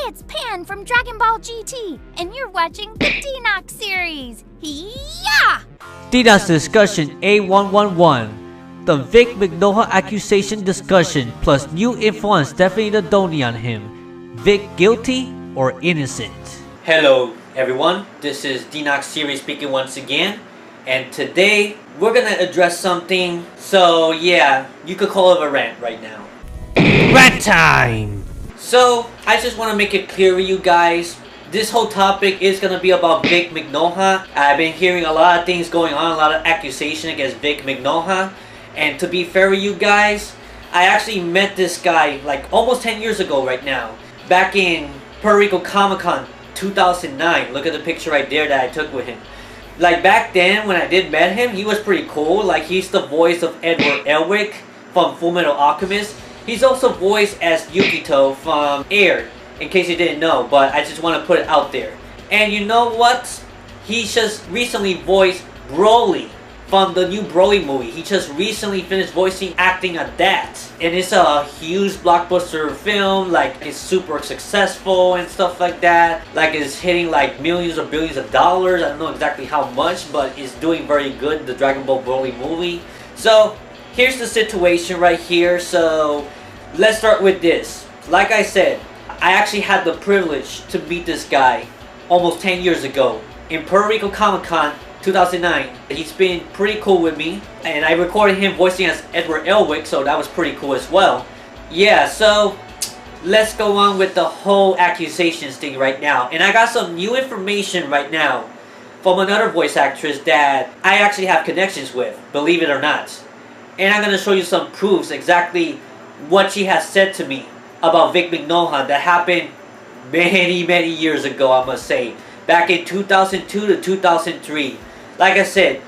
it's Pan from Dragon Ball GT, and you're watching the Denox series. Yeah! Denox discussion A111. The Vic Mignogna accusation discussion plus new info on Stephanie Donnelly on him. Vic guilty or innocent? Hello everyone, this is Denox series speaking once again, and today we're gonna address something, so yeah, you could call it a rant right now. Rant time! So, I just want to make it clear with you guys, this whole topic is gonna be about Vic Mignogna. I've been hearing a lot of things going on, a lot of accusation against Vic Mignogna, and to be fair with you guys, I actually met this guy like almost 10 years ago right now, back in Puerto Rico Comic-Con 2009. Look at the picture right there that I took with him. Like back then when I did met him, he was pretty cool. Like he's the voice of Edward Elric from Fullmetal Alchemist. He's also voiced as Yukito from Air, in case you didn't know, but I just want to put it out there. And you know what? He just recently voiced Broly from the new Broly movie. He just recently finished voicing acting at that. And it's a huge blockbuster film, like it's super successful and stuff like that. Like it's hitting like millions or billions of dollars. I don't know exactly how much, but it's doing very good, the Dragon Ball Broly movie. So, here's the situation right here. So, let's start with this. Like I said, I actually had the privilege to meet this guy almost 10 years ago in Puerto Rico Comic-Con 2009. He's been pretty cool with me, and I recorded him voicing as Edward Elric, so that was pretty cool as well. Yeah, so let's go on with the whole accusations thing right now. And I got some new information right now from another voice actress that I actually have connections with, believe it or not. And I'm going to show you some proofs exactly what she has said to me about Vic Mignogna that happened many years ago, I must say. Back in 2002 to 2003. Like I said,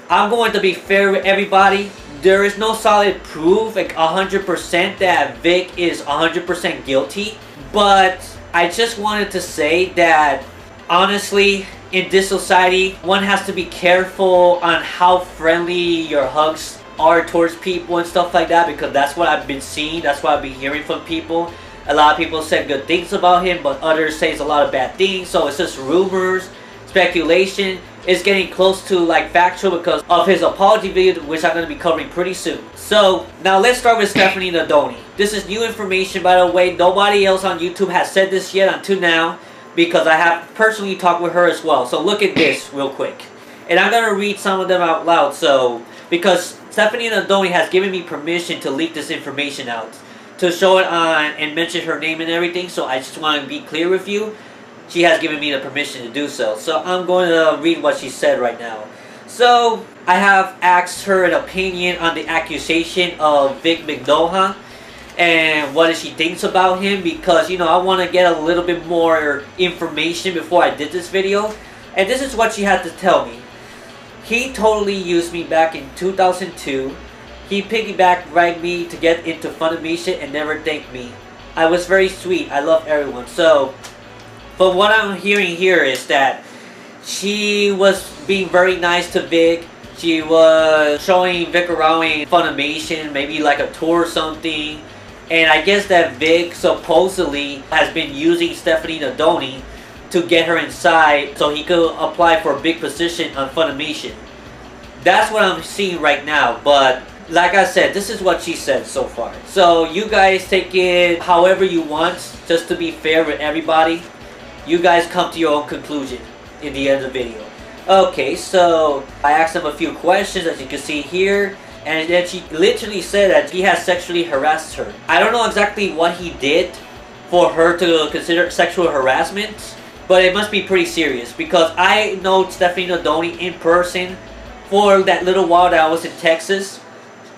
I'm going to be fair with everybody. There is no solid proof, like 100% that Vic is 100% guilty. But I just wanted to say that, honestly, in this society, one has to be careful on how friendly your hugs are towards people and stuff like that, because that's what I've been seeing, that's what I've been hearing from people. A lot of people said good things about him, but others say a lot of bad things, so it's just rumors, speculation. It's getting close to like factual because of his apology video, which I'm going to be covering pretty soon. So, now let's start with Stephanie Donnelly. This is new information, by the way. Nobody else on YouTube has said this yet until now, because I have personally talked with her as well. So look at this real quick. And I'm going to read some of them out loud, so because Stephanie Donnelly has given me permission to leak this information out, to show it on and mention her name and everything, so I just want to be clear with you. She has given me the permission to do so. So I'm going to read what she said right now. So I have asked her an opinion on the accusation of Vic Mignogna and what she thinks about him, because you know I want to get a little bit more information before I did this video. And this is what she had to tell me. He totally used me back in 2002. He piggybacked me to get into Funimation and never thanked me. I was very sweet. I love everyone. So, but what I'm hearing here is that she was being very nice to Vic. She was showing Vic around in Funimation, maybe like a tour or something. And I guess that Vic supposedly has been using Stephanie Donnelly to get her inside so he could apply for a big position on Funimation. That's what I'm seeing right now, but like I said, this is what she said so far. So you guys take it however you want, just to be fair with everybody. You guys come to your own conclusion in the end of the video. Okay, so I asked him a few questions, as you can see here, and then she literally said that he has sexually harassed her. I don't know exactly what he did for her to consider sexual harassment, but it must be pretty serious, because I know Stephanie Donnelly in person for that little while that I was in Texas.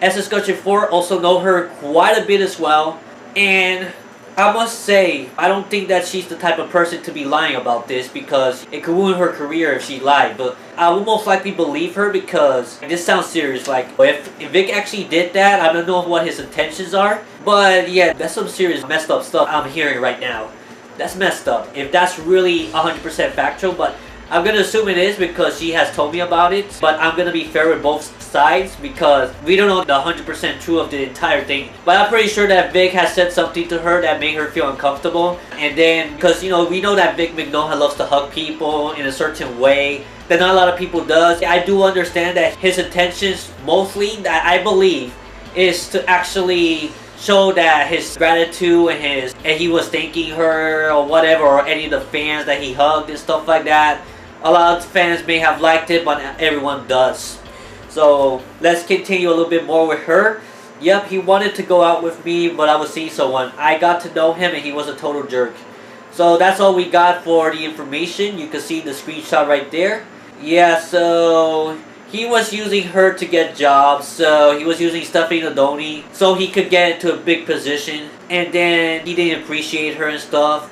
As discussion 4, also know her quite a bit as well. And I must say, I don't think that she's the type of person to be lying about this, because it could ruin her career if she lied. But I will most likely believe her, because this sounds serious. Like, if Vic actually did that, I don't know what his intentions are. But yeah, that's some serious messed up stuff I'm hearing right now. That's messed up, if that's really 100% factual, but I'm gonna assume it is because she has told me about it, but I'm gonna be fair with both sides because we don't know the 100% true of the entire thing. But I'm pretty sure that Vic has said something to her that made her feel uncomfortable. And then, because you know, we know that Vic Mignogna loves to hug people in a certain way that not a lot of people does. I do understand that his intentions, mostly, that I believe, is to actually show that his gratitude and he was thanking her or whatever, or any of the fans that he hugged and stuff like that. A lot of fans may have liked it, but not everyone does. So let's continue a little bit more with her. Yep, he wanted to go out with me, but I was seeing someone. I got to know him and he was a total jerk. So that's all we got for the information. You can see the screenshot right there. Yeah, so he was using her to get jobs. So he was using Stephanie Nadoni so he could get into a big position. And then he didn't appreciate her and stuff.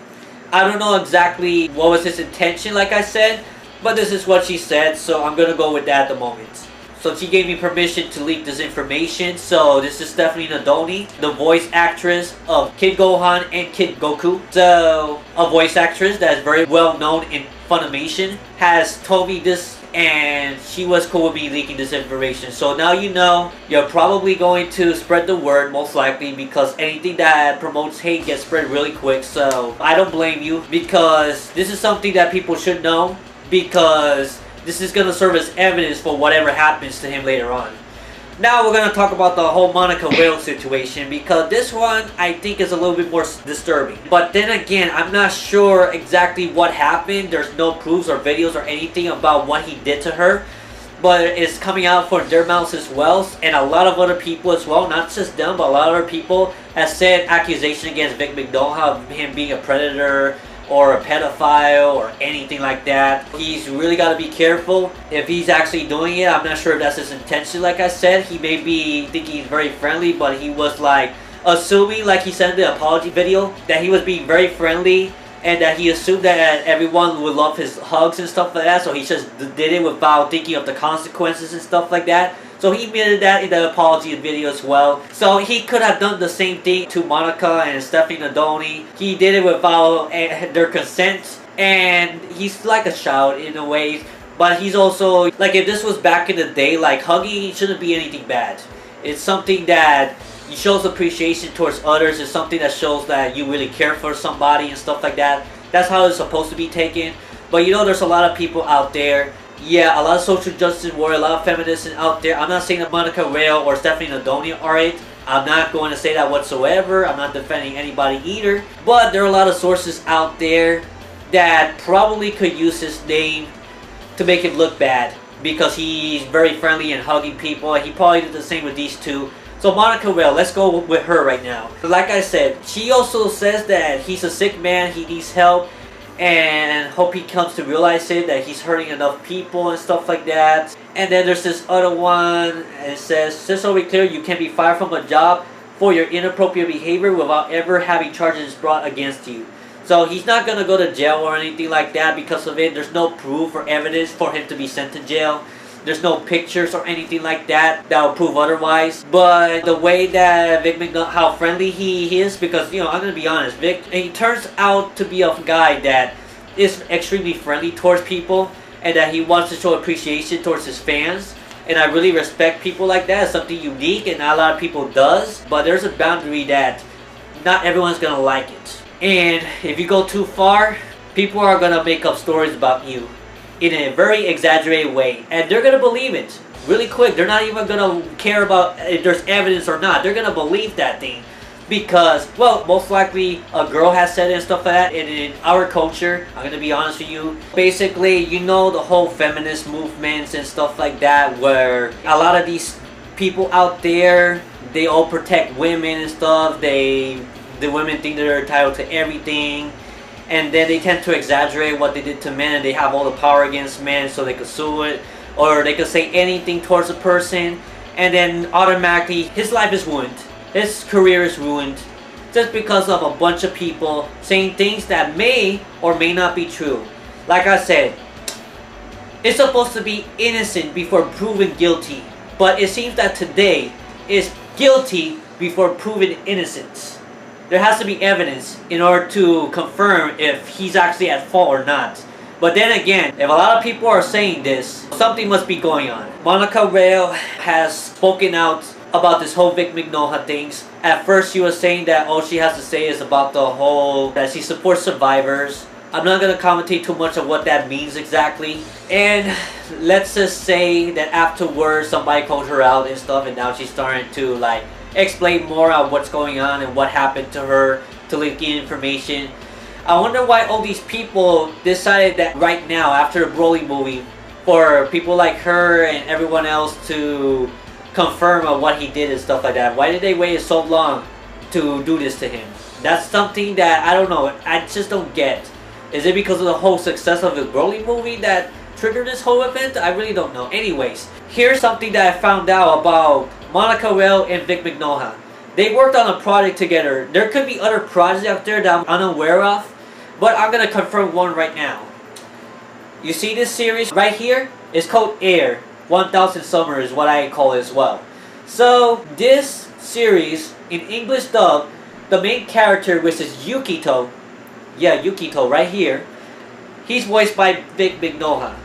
I don't know exactly what was his intention, like I said. But this is what she said, so I'm gonna go with that at the moment. So she gave me permission to leak this information. So this is Stephanie Nadoni, the voice actress of Kid Gohan and Kid Goku. So a voice actress that is very well known in Funimation has told me this, and she was cool with me leaking this information. So now you know, you're probably going to spread the word, most likely, because anything that promotes hate gets spread really quick. So I don't blame you, because this is something that people should know, because this is going to serve as evidence for whatever happens to him later on. Now we're going to talk about the whole Monica Whale situation, because this one I think is a little bit more disturbing. But then again, I'm not sure exactly what happened. There's no proofs or videos or anything about what he did to her. But it's coming out from their mouths as well, and a lot of other people as well, not just them, but a lot of other people have said accusation against Vic Mignogna of him being a predator or a pedophile or anything like that. He's really got to be careful if he's actually doing it. I'm not sure if that's his intention. Like I said, he may be thinking he's very friendly, but he was like assuming, like he said in the apology video, that he was being very friendly and that he assumed that everyone would love his hugs and stuff like that, so he just did it without thinking of the consequences and stuff like that. So he admitted that in the apology video as well. So he could have done the same thing to Monica and Stephanie Nadoni. He did it without their consent, and he's like a child in a way. But he's also, like, if this was back in the day, like, hugging shouldn't be anything bad. It's something that shows appreciation towards others. It's something that shows that you really care for somebody and stuff like that. That's how it's supposed to be taken. But you know, there's a lot of people out there, yeah, a lot of social justice warriors, a lot of feminists out there. I'm not saying that Monica Rail or Stephanie Nadoni are it. I'm not going to say that whatsoever. I'm not defending anybody either. But there are a lot of sources out there that probably could use his name to make it look bad, because he's very friendly and hugging people. He probably did the same with these two. So Monica Rail, let's go with her right now. Like I said, she also says that he's a sick man, he needs help, and hope he comes to realize it, that he's hurting enough people and stuff like that. And then there's this other one, and it says, just so we're clear, you can be fired from a job for your inappropriate behavior without ever having charges brought against you. So he's not going to go to jail or anything like that because of it. There's no proof or evidence for him to be sent to jail. There's no pictures or anything like that that will prove otherwise. But the way that Vic Mignogna, how friendly he is, because, you know, I'm going to be honest, Vic, he turns out to be a guy that is extremely friendly towards people, and that he wants to show appreciation towards his fans. And I really respect people like that. It's something unique and not a lot of people does. But there's a boundary that not everyone's going to like it. And if you go too far, people are going to make up stories about you in a very exaggerated way, and they're gonna believe it really quick. They're not even gonna care about if there's evidence or not. They're gonna believe that thing because, well, most likely a girl has said it and stuff like that. And in our culture, I'm gonna be honest with you, basically, you know, the whole feminist movements and stuff like that, where a lot of these people out there, they all protect women and stuff. The women think they're entitled to everything. And then they tend to exaggerate what they did to men, and they have all the power against men, so they could sue it, or they could say anything towards a person, and then automatically his life is ruined, his career is ruined, just because of a bunch of people saying things that may or may not be true. Like I said, it's supposed to be innocent before proven guilty, but it seems that today is guilty before proven innocence. There has to be evidence in order to confirm if he's actually at fault or not. But then again, if a lot of people are saying this, something must be going on. Monica Rail has spoken out about this whole Vic Mignogna things. At first she was saying that all she has to say is about the whole, that she supports survivors. I'm not going to commentate too much on what that means exactly. And let's just say that afterwards somebody called her out and stuff, and now she's starting to like explain more on what's going on and what happened to her to leak information. I wonder why all these people decided that right now, after the Broly movie, for people like her and everyone else to confirm on what he did and stuff like that. Why did they wait so long to do this to him? That's something that I don't know. I just don't get. Is it because of the whole success of the Broly movie that triggered this whole event? I really don't know. Anyways, here's something that I found out about Monica Rail and Vic Mignogna. They worked on a project together. There could be other projects out there that I'm unaware of, but I'm gonna confirm one right now. You see this series right here? It's called Air. 1000 Summer is what I call it as well. So this series, in English dub, the main character, which is Yukito, yeah, Yukito right here, he's voiced by Vic Mignogna.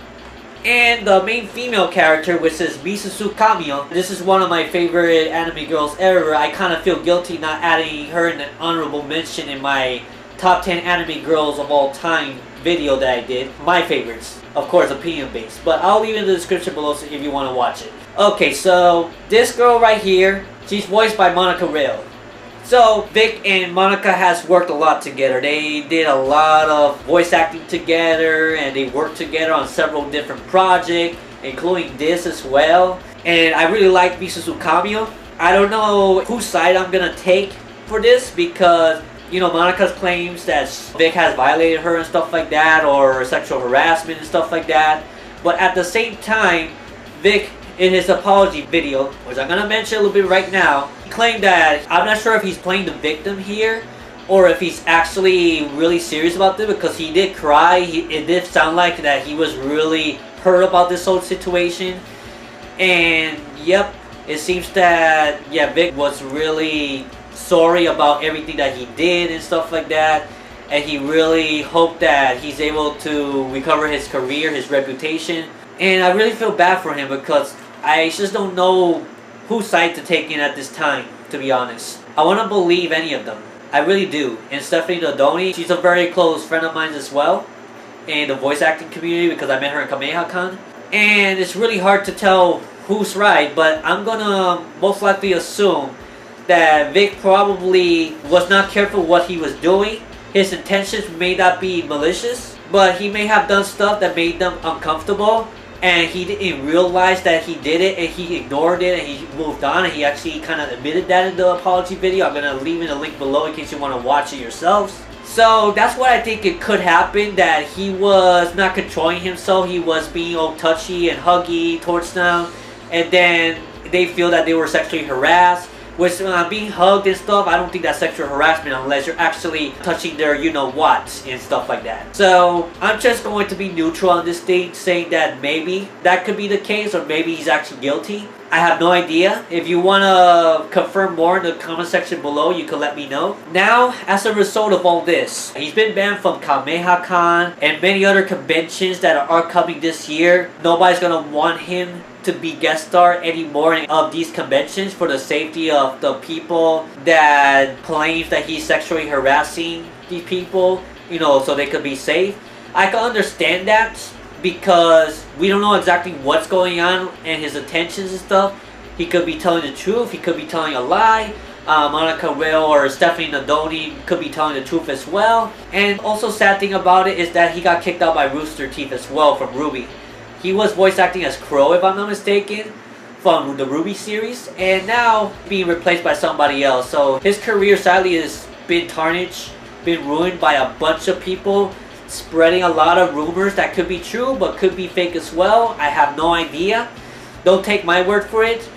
And the main female character, which is Misuzu Kamiya, this is one of my favorite anime girls ever. I kind of feel guilty not adding her in an honorable mention in my top 10 anime girls of all time video that I did. My favorites, of course, opinion based, but I'll leave it in the description below if you want to watch it. Okay, so this girl right here, she's voiced by Monica Rail. So Vic and Monica has worked a lot together. They did a lot of voice acting together, and they worked together on several different projects, including this as well. And I really like Misuzu Kamiya. I don't know whose side I'm gonna take for this, because you know, Monica's claims that Vic has violated her and stuff like that, or sexual harassment and stuff like that. But at the same time, Vic, in his apology video, which I'm gonna mention a little bit right now, he claimed that, I'm not sure if he's playing the victim here, or if he's actually really serious about this, because he did cry. It did sound like that he was really hurt about this whole situation. And yep, it seems that, yeah, Vic was really sorry about everything that he did and stuff like that, and he really hoped that he's able to recover his career, his reputation. And I really feel bad for him, because I just don't know whose side to take in at this time, to be honest. I want to believe any of them, I really do. And Stephanie Dodoni, she's a very close friend of mine as well in the voice acting community, because I met her in Kamehakan. And it's really hard to tell who's right, but I'm gonna most likely assume that Vic probably was not careful what he was doing. His intentions may not be malicious, but he may have done stuff that made them uncomfortable, and he didn't realize that he did it, and he ignored it, and he moved on, and he actually kind of admitted that in the apology video. I'm going to leave in a link below in case you want to watch it yourselves. So that's what I think it could happen, that he was not controlling himself. He was being all touchy and huggy towards them, and then they feel that they were sexually harassed. Which, being hugged and stuff, I don't think that's sexual harassment unless you're actually touching their you-know-what and stuff like that. So, I'm just going to be neutral on this thing, saying that maybe that could be the case, or maybe he's actually guilty. I have no idea. If you want to confirm more in the comment section below, you can let me know. Now, as a result of all this, he's been banned from Kamehakan and many other conventions that are coming this year. Nobody's going to want him to be guest star anymore of these conventions for the safety of the people that claims that he's sexually harassing these people, you know, so they could be safe. I can understand that, because we don't know exactly what's going on and his intentions and stuff. He could be telling the truth, he could be telling a lie. Monica Rail or Stephanie Nadoni could be telling the truth as well. And also, sad thing about it is that he got kicked out by Rooster Teeth as well from Ruby. He was voice acting as Crow, if I'm not mistaken, from the Ruby series, and now being replaced by somebody else. So his career sadly has been tarnished, been ruined by a bunch of people spreading a lot of rumors that could be true but could be fake as well. I have no idea. Don't take my word for it.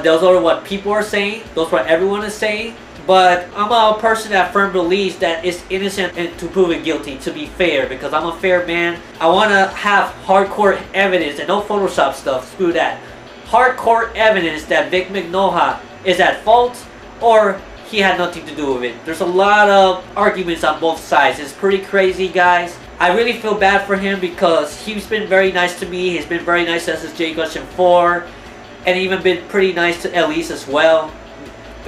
Those are what people are saying. Those are what everyone is saying. But I'm a person that firmly believes that it's innocent and to prove it guilty, to be fair, because I'm a fair man. I want to have hardcore evidence and no Photoshop stuff. Screw that. Hardcore evidence that Vic Mignogna is at fault, or he had nothing to do with it. There's a lot of arguments on both sides. It's pretty crazy, guys. I really feel bad for him because he's been very nice to me. He's been very nice to SSJ Question 4, and even been pretty nice to Elise as well.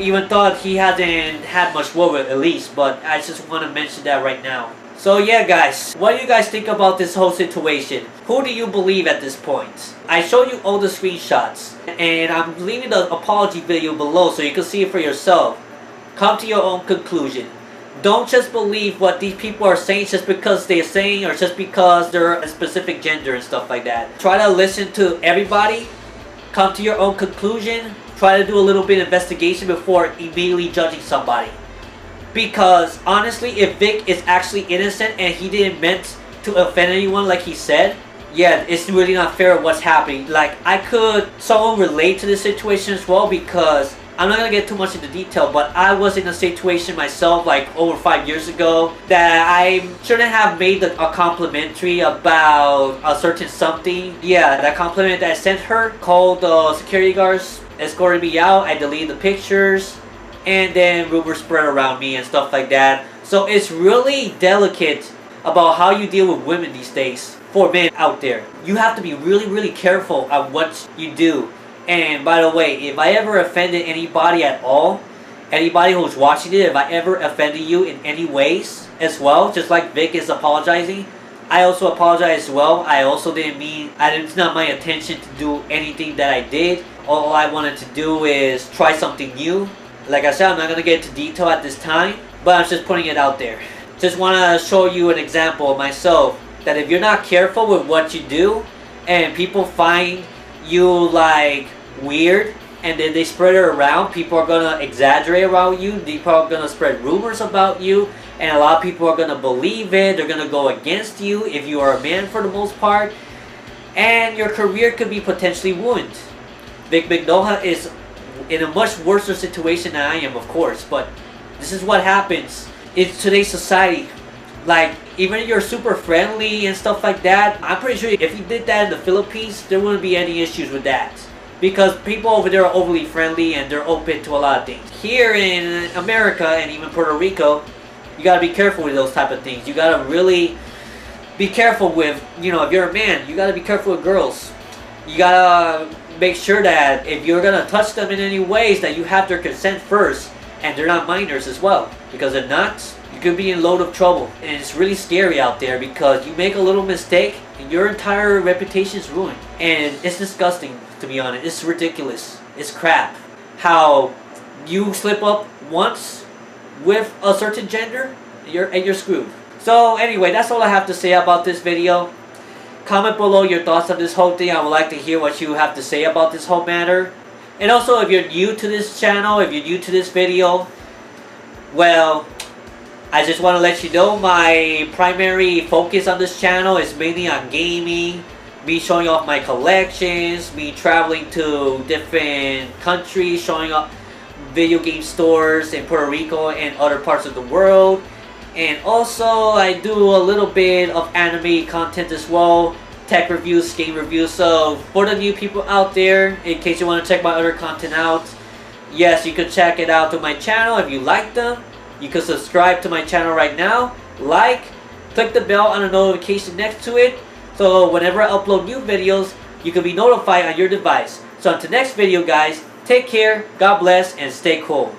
Even thought he hasn't had much war with Elise, but I just want to mention that right now. So yeah guys, what do you guys think about this whole situation? Who do you believe at this point? I showed you all the screenshots, and I'm leaving the apology video below so you can see it for yourself. Come to your own conclusion. Don't just believe what these people are saying just because they're saying or just because they're a specific gender and stuff like that. Try to listen to everybody. Come to your own conclusion. Try to do a little bit of investigation before immediately judging somebody. Because honestly, if Vic is actually innocent and he didn't meant to offend anyone like he said, yeah, it's really not fair what's happening. Like, I could somewhat relate to this situation as well, because I'm not gonna get too much into detail, but I was in a situation myself like over 5 years ago that I shouldn't have made a complimentary about a certain something. Yeah, that compliment that I sent her called the security guards escorted me out. I deleted the pictures, and then rumors spread around me and stuff like that. So it's really delicate about how you deal with women these days. For men out there, you have to be really careful of what you do. And by the way, if I ever offended anybody at all, anybody who's watching it, if I ever offended you in any ways as well, just like Vic is apologizing, I also apologize as well. I also didn't mean, it's not my intention to do anything that I did. All I wanted to do is try something new. Like I said, I'm not going to get into detail at this time, but I'm just putting it out there. Just want to show you an example of myself, that if you're not careful with what you do, and people find you like weird, and then they spread it around, people are gonna exaggerate around you, people are gonna spread rumors about you, and a lot of people are gonna believe it, they're gonna go against you if you are a man for the most part, and your career could be potentially ruined. Vic Mignogna is in a much worse situation than I am, of course, but this is what happens in today's society. Like, even if you're super friendly and stuff like that, I'm pretty sure if you did that in the Philippines, there wouldn't be any issues with that. Because people over there are overly friendly and they're open to a lot of things. Here in America and even Puerto Rico, you gotta be careful with those type of things. You gotta really be careful with, you know, if you're a man, you gotta be careful with girls. You gotta make sure that if you're gonna touch them in any ways, that you have their consent first, and they're not minors as well. Because if not, you could be in a load of trouble. And it's really scary out there because you make a little mistake and your entire reputation is ruined. And it's disgusting, to be honest. It's ridiculous. It's crap. How you slip up once with a certain gender and you're screwed. So anyway, that's all I have to say about this video. Comment below your thoughts on this whole thing. I would like to hear what you have to say about this whole matter. And also, if you're new to this channel, if you're new to this video, well, I just want to let you know my primary focus on this channel is mainly on gaming, me showing off my collections, me traveling to different countries, showing off video game stores in Puerto Rico and other parts of the world. And also, I do a little bit of anime content as well, tech reviews, game reviews. So for the new people out there, in case you want to check my other content out, yes, you can check it out to my channel if you like them. You can subscribe to my channel right now, click the bell on the notification next to it, so whenever I upload new videos, you can be notified on your device. So until next video guys, take care, God bless, and stay cool.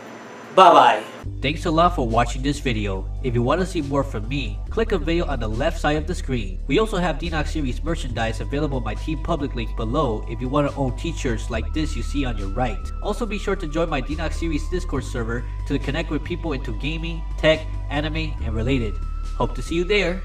Bye bye. Thanks a lot for watching this video. If you want to see more from me, click a video on the left side of the screen. We also have Denox series merchandise available on my TeePublic link below if you want to own t-shirts like this you see on your right. Also be sure to join my Denox series Discord server to connect with people into gaming, tech, anime, and related. Hope to see you there.